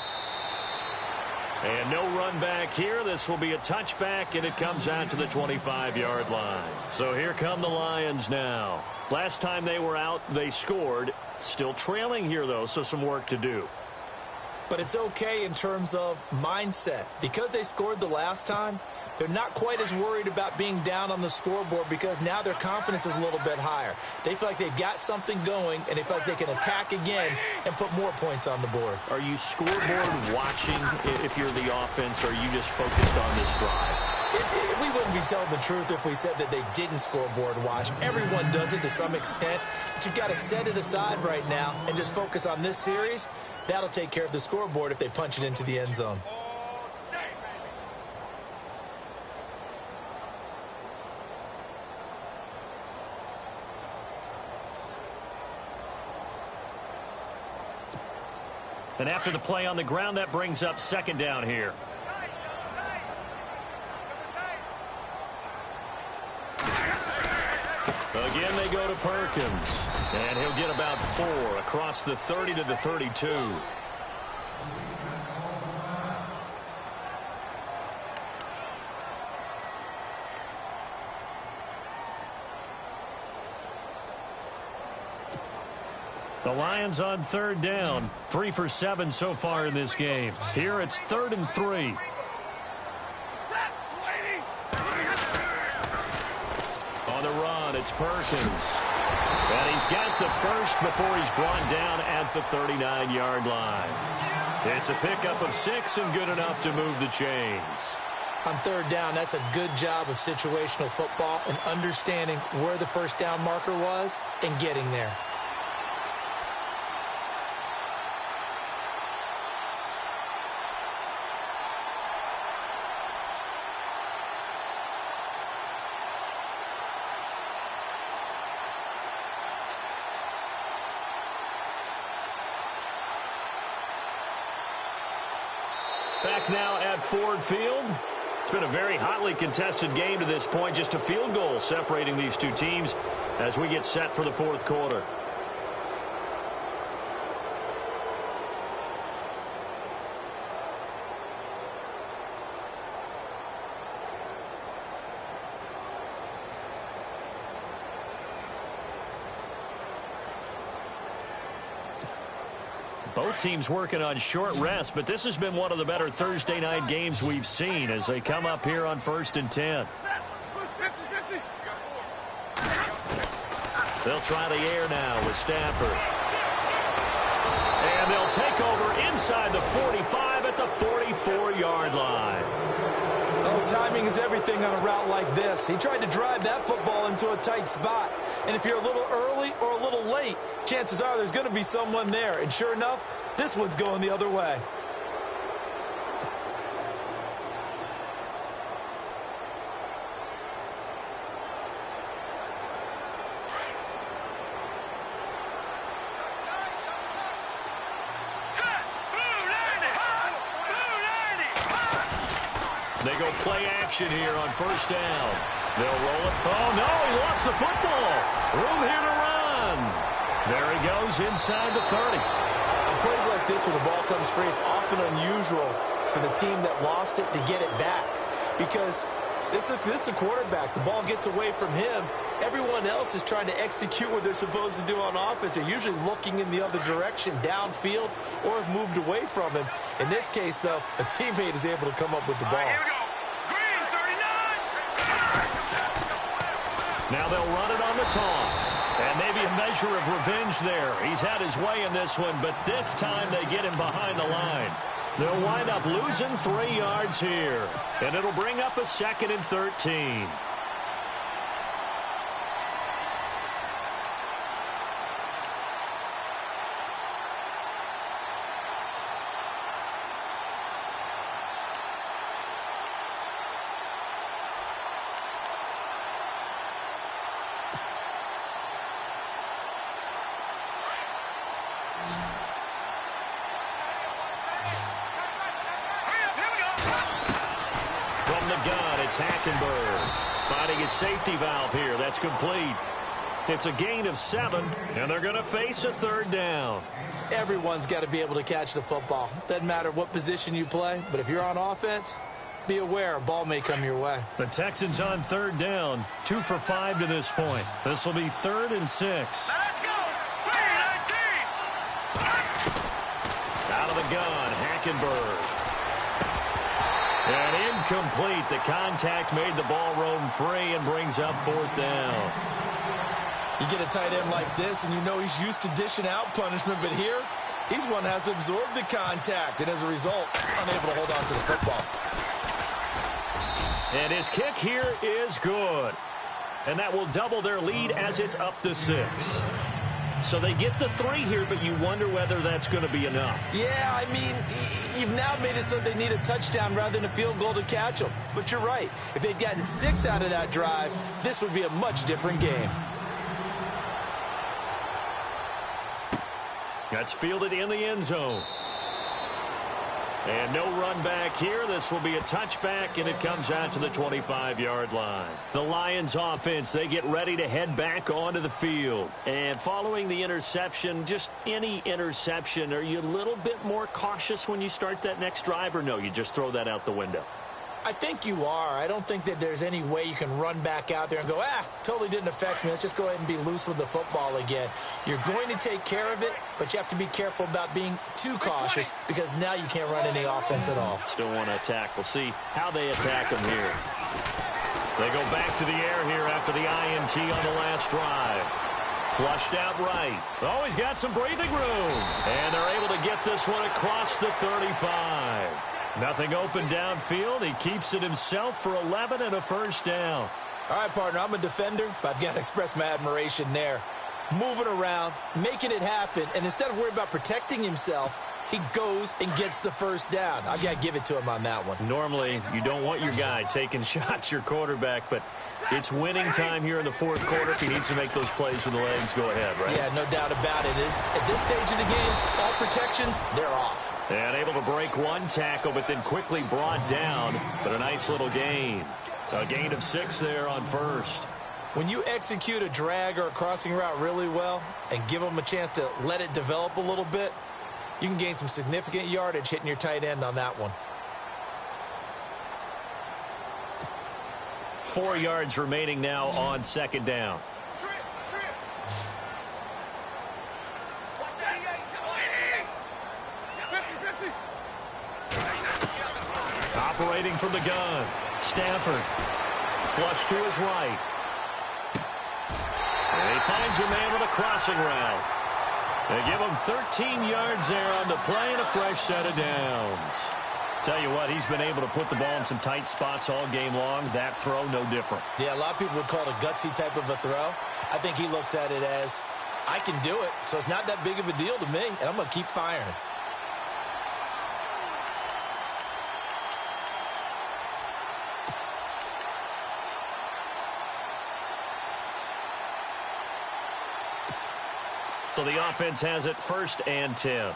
And no run back here. This will be a touchback, and it comes out to the 25-yard line. So here come the Lions now. Last time they were out, they scored. Still trailing here, though, so some work to do. But it's okay in terms of mindset. Because they scored the last time, they're not quite as worried about being down on the scoreboard because now their confidence is a little bit higher. They feel like they've got something going, and they feel like they can attack again and put more points on the board. Are you scoreboard watching if you're the offense, or are you just focused on this drive? We wouldn't be telling the truth if we said that they didn't scoreboard watch. Everyone does it to some extent, but you've got to set it aside right now and just focus on this series. That'll take care of the scoreboard if they punch it into the end zone. And after the play on the ground, that brings up second down here. Again, they go to Perkins. And he'll get about 4 across the 30 to the 32. The Lions on third down. 3 for 7 so far in this game. Here it's 3rd and 3. On the run, it's Perkins. And he's got the first before he's brought down at the 39-yard line. It's a pickup of 6 and good enough to move the chains. On third down, that's a good job of situational football and understanding where the first down marker was and getting there. Back now at Ford Field. It's been a very hotly contested game to this point. Just a field goal separating these two teams as we get set for the fourth quarter. Both teams working on short rest, but this has been one of the better Thursday night games we've seen as they come up here on 1st and 10. They'll try the air now with Stafford. And they'll take over inside the 45 at the 44-yard line. Oh, timing is everything on a route like this. He tried to drive that football into a tight spot. And if you're a little early or a little late, chances are there's going to be someone there. And sure enough, this one's going the other way. They go play action here on 1st down. They'll roll it. Oh, no, he lost the football. Room here to run. There he goes inside the 30. On plays like this, when the ball comes free, it's often unusual for the team that lost it to get it back. Because this is the quarterback. The ball gets away from him. Everyone else is trying to execute what they're supposed to do on offense. They're usually looking in the other direction, downfield, or have moved away from him. In this case, though, a teammate is able to come up with the ball. Here we go. Green, 39. Now they'll run it on the toss. And maybe a measure of revenge there. He's had his way in this one, but this time they get him behind the line. They'll wind up losing 3 yards here. And it'll bring up a 2nd and 13. It's Hackenberg finding his safety valve here. That's complete. It's a gain of 7, and they're going to face a 3rd down. Everyone's got to be able to catch the football. Doesn't matter what position you play, but if you're on offense, be aware a ball may come your way. The Texans on 3rd down, 2 for 5 to this point. This will be 3rd and 6. Now let's go. 3-19. Out of the gun, Hackenberg. And incomplete. The contact made the ball roam free and brings up 4th down. You get a tight end like this, and you know he's used to dishing out punishment, but here, he's one that has to absorb the contact, and as a result, unable to hold on to the football. And his kick here is good. And that will double their lead as it's up to 6. So they get the 3 here, but you wonder whether that's going to be enough. Yeah, I mean, you've now made it so they need a touchdown rather than a field goal to catch them. But you're right. If they'd gotten 6 out of that drive, this would be a much different game. That's fielded in the end zone. And no run back here. This will be a touchback, and it comes out to the 25-yard line. The Lions offense, they get ready to head back onto the field. And following the interception, just any interception, are you a little bit more cautious when you start that next drive, or no, you just throw that out the window? I think you are. I don't think that there's any way you can run back out there and go, totally didn't affect me. Let's just go ahead and be loose with the football again. You're going to take care of it, but you have to be careful about being too cautious because now you can't run any offense at all. Still want to attack. We'll see how they attack them here. They go back to the air here after the INT on the last drive. Flushed out right. Oh, he's got some breathing room. And they're able to get this one across the 35. Nothing open downfield. He keeps it himself for 11 and a 1st down. All right, partner, I'm a defender, but I've got to express my admiration there. Moving around, making it happen, and instead of worrying about protecting himself, he goes and gets the 1st down. I've got to give it to him on that one. Normally, you don't want your guy taking shots, your quarterback, but it's winning time here in the 4th quarter. If he needs to make those plays with the legs, go ahead, right? Yeah, no doubt about it. At this stage of the game, all protections, they're off. And able to break one tackle, but then quickly brought down. But a nice little gain. A gain of 6 there on 1st. When you execute a drag or a crossing route really well and give them a chance to let it develop a little bit, you can gain some significant yardage hitting your tight end on that one. 4 yards remaining now on 2nd down. operating from the gun. Stafford. Flush to his right. And he finds a man with a crossing route. They give him 13 yards there on the play and a fresh set of downs. Tell you what, he's been able to put the ball in some tight spots all game long. That throw, no different. Yeah, a lot of people would call it a gutsy type of a throw. I think he looks at it as, I can do it, so it's not that big of a deal to me, and I'm going to keep firing. So the offense has it 1st and 10.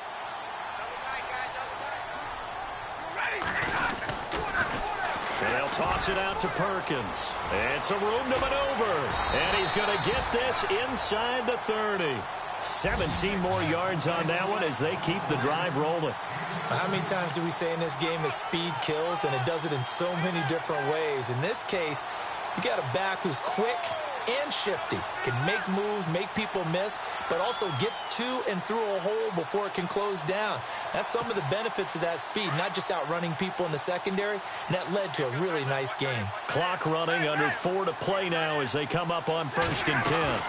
And they'll toss it out to Perkins. And some room to maneuver. And he's going to get this inside the 30. 17 more yards on that one as they keep the drive rolling. How many times do we say in this game that speed kills, and it does it in so many different ways? In this case, you got a back who's quick and shifty, can make moves, make people miss, but also gets to and through a hole before it can close down. That's some of the benefits of that speed, not just outrunning people in the secondary, and that led to a really nice game. Clock running, under 4 to play now as they come up on 1st and 10.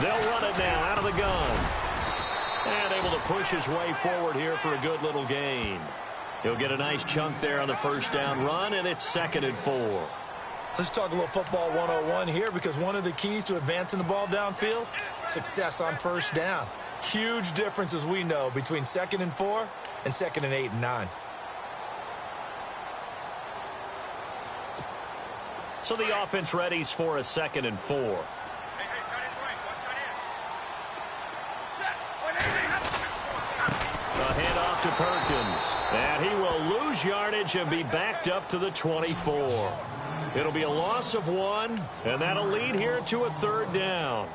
They'll run it now out of the gun. And able to push his way forward here for a good little gain. He'll get a nice chunk there on the 1st down run, and it's 2nd and 4. Let's talk a little football 101 here, because one of the keys to advancing the ball downfield, success on 1st down. Huge difference, as we know, between 2nd and 4 and 2nd and 8 and 9. So the offense readies for a 2nd and 4. A handoff to Perkins. And he will lose yardage and be backed up to the 24. It'll be a loss of 1, and that'll lead here to a 3rd down.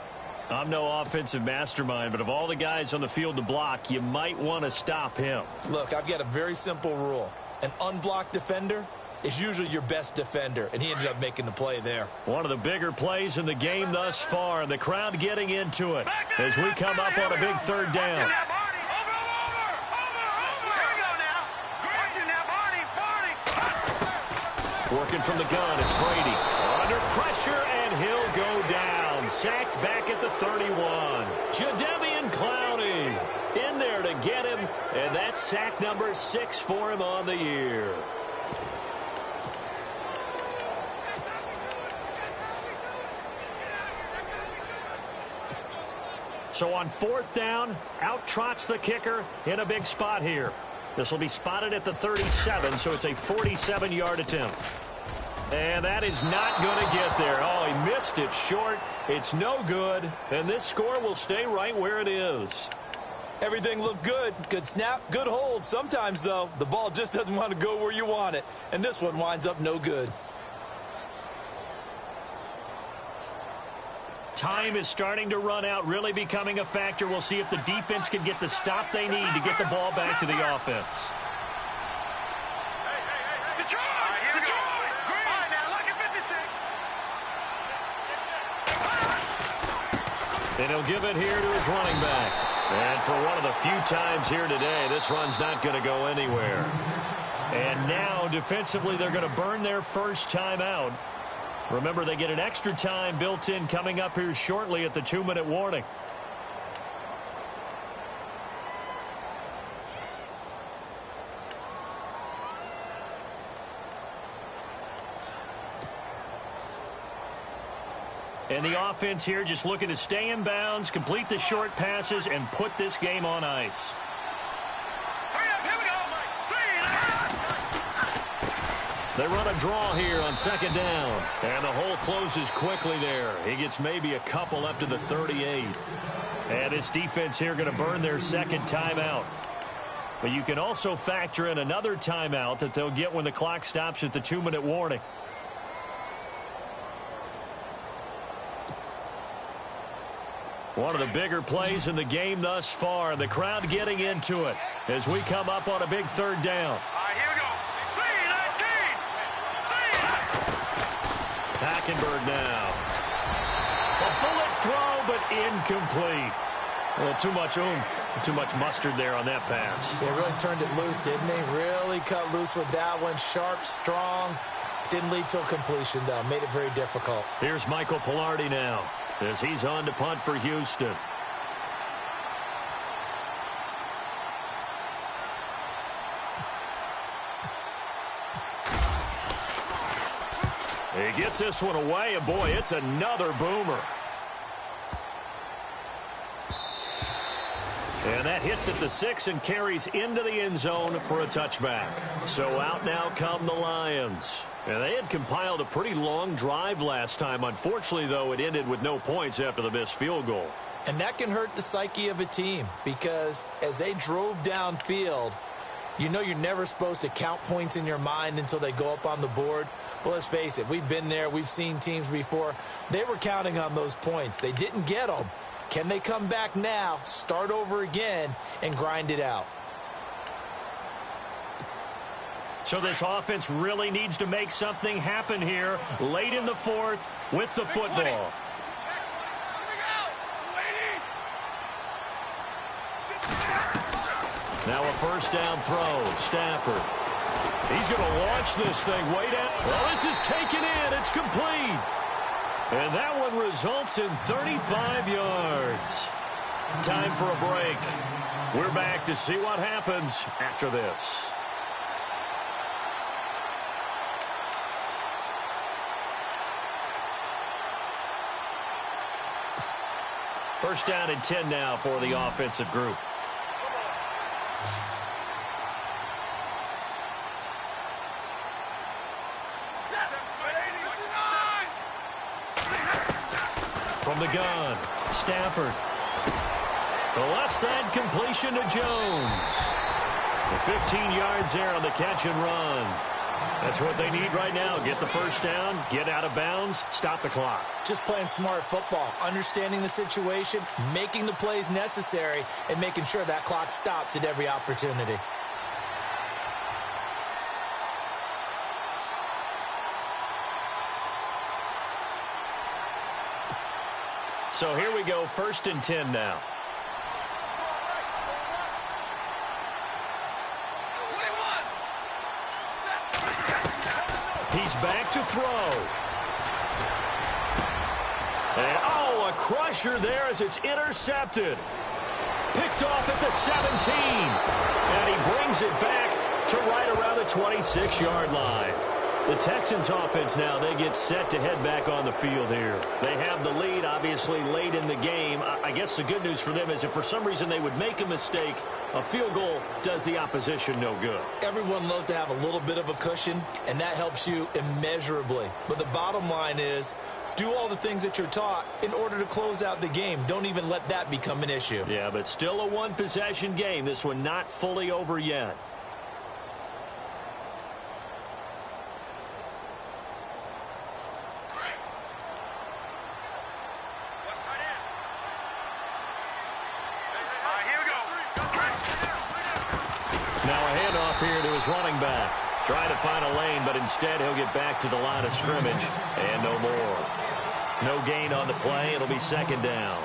I'm no offensive mastermind, but of all the guys on the field to block, you might want to stop him. Look, I've got a very simple rule. An unblocked defender is usually your best defender, and he ended up making the play there. One of the bigger plays in the game thus far, and the crowd getting into it as we come up on a big 3rd down. Working from the gun, it's Brady. Under pressure, and he'll go down. Sacked back at the 31. Jadeveon Clowney in there to get him, and that's sack number 6 for him on the year. So on 4th down, out trots the kicker in a big spot here. This will be spotted at the 37, so it's a 47-yard attempt. And that is not going to get there. Oh, he missed it short. It's no good, and this score will stay right where it is. Everything looked good. Good snap, good hold. Sometimes, though, the ball just doesn't want to go where you want it, and this one winds up no good. Time is starting to run out, really becoming a factor. We'll see if the defense can get the stop they need to get the ball back to the offense. Detroit! Detroit! All right, now look at 56. And he'll give it here to his running back. And for one of the few times here today, this run's not going to go anywhere. And now, defensively, they're going to burn their first timeout. Remember, they get an extra time built in coming up here shortly at the 2-minute warning. And the offense here just looking to stay in bounds, complete the short passes, and put this game on ice. They run a draw here on 2nd down. And the hole closes quickly there. He gets maybe a couple up to the 38. And this defense here going to burn their 2nd timeout. But you can also factor in another timeout that they'll get when the clock stops at the 2-minute warning. One of the bigger plays in the game thus far. The crowd getting into it as we come up on a big 3rd down. Hackenberg now. A bullet throw, but incomplete. Too much oomph, too much mustard there on that pass. They really turned it loose, didn't they? Really cut loose with that one. Sharp, strong. Didn't lead to a completion, though. Made it very difficult. Here's Michael Pilardi now as he's on to punt for Houston. He gets this one away, and boy, it's another boomer. And that hits at the 6 and carries into the end zone for a touchback. So out now come the Lions. And they had compiled a pretty long drive last time. Unfortunately, though, it ended with no points after the missed field goal. And that can hurt the psyche of a team because as they drove downfield, you know you're never supposed to count points in your mind until they go up on the board. But let's face it, we've been there. We've seen teams before. They were counting on those points. They didn't get them. Can they come back now, start over again, and grind it out? So this offense really needs to make something happen here late in the fourth with the football. Now a first down throw. Stafford. He's going to launch this thing way down. Well, this is taken in. It's complete. And that one results in 35 yards. Time for a break. We're back to see what happens after this. First down and 10 now for the offensive group. From the gun, Stafford. The left side completion to Jones. The 15 yards there on the catch and run. That's what they need right now. Get the first down, get out of bounds, stop the clock. Just playing smart football, understanding the situation, making the plays necessary, and making sure that clock stops at every opportunity. So here we go, first and 10 now. He's back to throw. And, oh, a crusher there as it's intercepted. Picked off at the 17. And he brings it back to right around the 26-yard line. The Texans offense now, they get set to head back on the field here. They have the lead, obviously, late in the game. I guess the good news for them is if for some reason they would make a mistake, a field goal does the opposition no good. Everyone loves to have a little bit of a cushion, and that helps you immeasurably. But the bottom line is, do all the things that you're taught in order to close out the game. Don't even let that become an issue. Yeah, but still a one-possession game. This one not fully over yet. Now a handoff here to his running back. Trying to find a lane, but instead he'll get back to the line of scrimmage. And no more. No gain on the play. It'll be second down.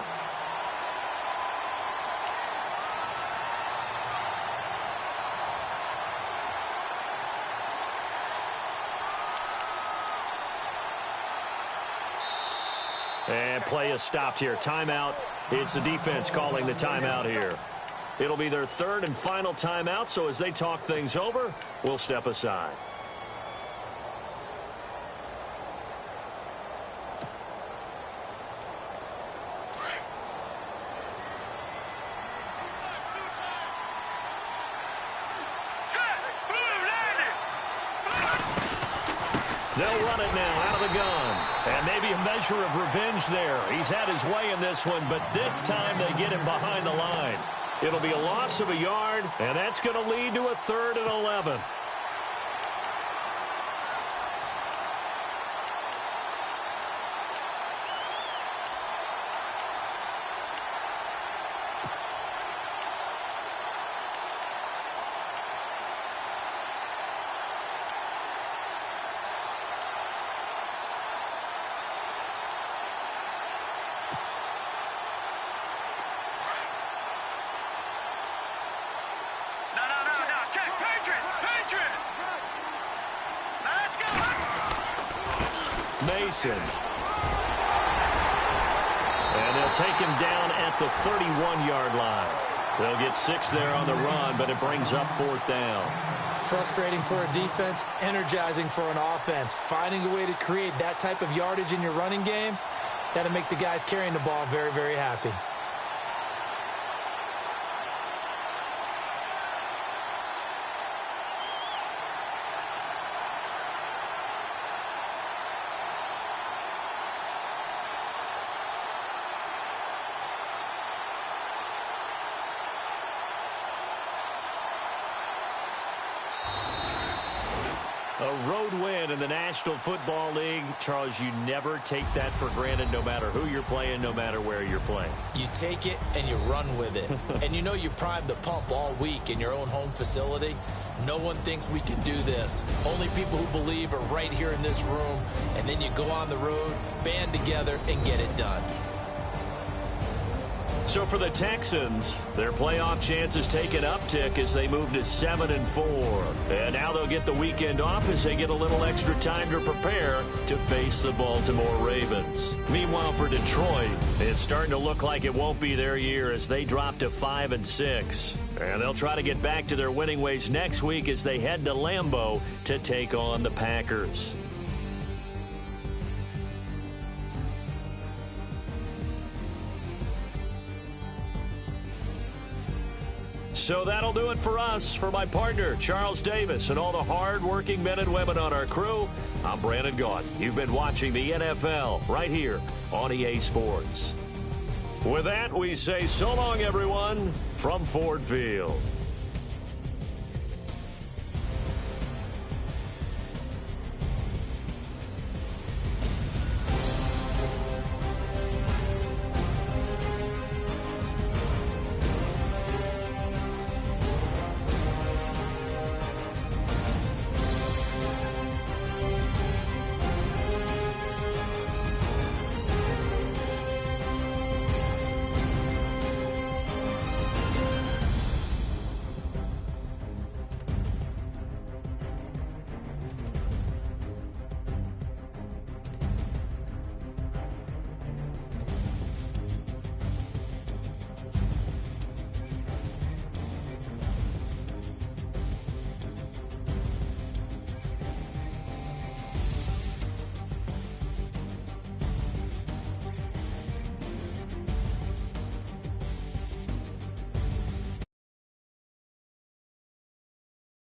And play is stopped here. Timeout. It's the defense calling the timeout here. It'll be their third and final timeout, so as they talk things over, we'll step aside. They'll run it now out of the gun. And maybe a measure of revenge there. He's had his way in this one, but this time they get him behind the line. It'll be a loss of a yard, and that's going to lead to a 3rd and 11. Mason. And they'll take him down at the 31-yard line. They'll get 6 there on the run, but it brings up 4th down. Frustrating for a defense, energizing for an offense. Finding a way to create that type of yardage in your running game, that'll make the guys carrying the ball very, very happy. A road win in the National Football League. Charles, you never take that for granted no matter who you're playing, no matter where you're playing. You take it and you run with it. And you know you primed the pump all week in your own home facility. No one thinks we can do this. Only people who believe are right here in this room. And then you go on the road, band together, and get it done. So for the Texans, their playoff chances take an uptick as they move to 7-4. And now they'll get the weekend off as they get a little extra time to prepare to face the Baltimore Ravens. Meanwhile, for Detroit, it's starting to look like it won't be their year as they drop to 5-6. And they'll try to get back to their winning ways next week as they head to Lambeau to take on the Packers. So that'll do it for us. For my partner, Charles Davis, and all the hard-working men and women on our crew, I'm Brandon Gaudin. You've been watching the NFL right here on EA Sports. With that, we say so long, everyone, from Ford Field.